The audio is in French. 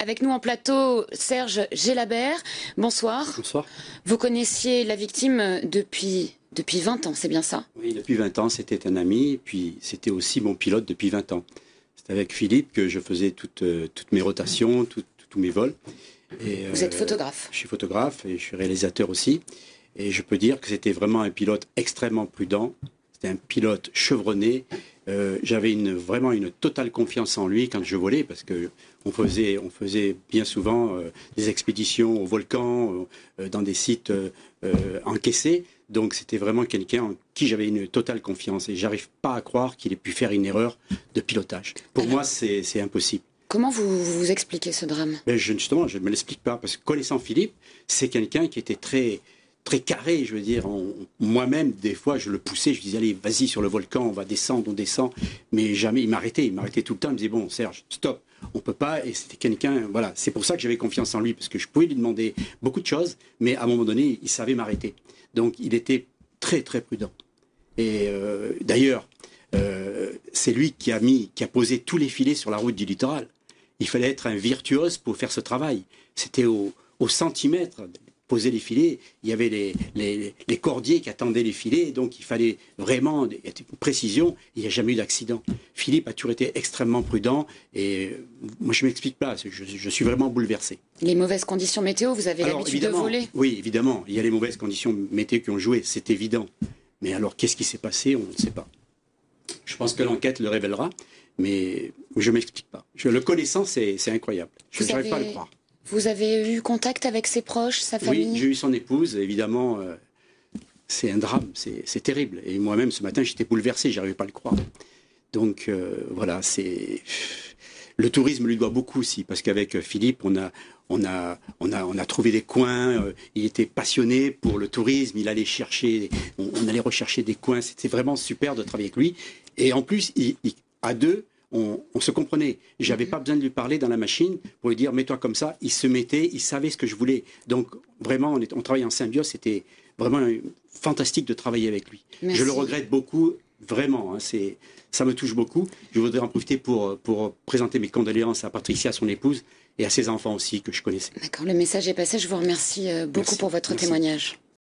Avec nous en plateau, Serge Gélabert. Bonsoir. Bonsoir. Vous connaissiez la victime depuis 20 ans, c'est bien ça? Oui, depuis 20 ans, c'était un ami, et puis c'était aussi mon pilote depuis 20 ans. C'est avec Philippe que je faisais toutes mes rotations, tous mes vols. Et, vous êtes photographe? Je suis photographe et je suis réalisateur aussi. Et je peux dire que c'était vraiment un pilote extrêmement prudent. C'était un pilote chevronné. J'avais vraiment une totale confiance en lui quand je volais, parce que on faisait bien souvent des expéditions au volcan, dans des sites encaissés. Donc c'était vraiment quelqu'un en qui j'avais une totale confiance. Et j'arrive pas à croire qu'il ait pu faire une erreur de pilotage. Pour moi, c'est impossible. Comment vous expliquez ce drame? Justement, je ne me l'explique pas, parce que connaissant Philippe, c'est quelqu'un qui était très carré, je veux dire. Moi-même, des fois, je le poussais, je disais, allez, vas-y sur le volcan, on va descendre, on descend. Mais jamais, il m'arrêtait tout le temps, il me disait, bon, Serge, stop, on peut pas. Et c'était quelqu'un, voilà, c'est pour ça que j'avais confiance en lui, parce que je pouvais lui demander beaucoup de choses, mais à un moment donné, il savait m'arrêter. Donc, il était très, très prudent. Et d'ailleurs, c'est lui qui a posé tous les filets sur la route du littoral. Il fallait être un virtuose pour faire ce travail. C'était au centimètre. Poser les filets, il y avait les cordiers qui attendaient les filets, donc il fallait vraiment une précision. Il n'y a jamais eu d'accident. Philippe a toujours été extrêmement prudent et moi je ne m'explique pas, je suis vraiment bouleversé. Les mauvaises conditions météo, vous avez l'habitude de voler? Oui, évidemment, il y a les mauvaises conditions météo qui ont joué, c'est évident. Mais alors qu'est-ce qui s'est passé? On ne sait pas. Je pense que l'enquête le révélera, mais je ne m'explique pas. Le connaissant, c'est incroyable. Je n'arrive pas à le croire. Vous avez eu contact avec ses proches, sa famille? Oui, j'ai eu son épouse, évidemment. C'est un drame, c'est terrible. Et moi-même, ce matin, j'étais bouleversé, j'arrivais pas à le croire. Donc, voilà, le tourisme lui doit beaucoup aussi, parce qu'avec Philippe, on a trouvé des coins. Il était passionné pour le tourisme, on allait rechercher des coins. C'était vraiment super de travailler avec lui. Et en plus, à deux, on se comprenait. J'avais pas besoin de lui parler dans la machine pour lui dire mets-toi comme ça. Il se mettait, il savait ce que je voulais. Donc vraiment, on travaillait en symbiose. C'était vraiment fantastique de travailler avec lui. Merci. Je le regrette beaucoup, vraiment. Ça me touche beaucoup. Je voudrais en profiter pour présenter mes condoléances à Patricia, son épouse, et à ses enfants aussi que je connaissais. D'accord, le message est passé. Je vous remercie beaucoup pour votre témoignage.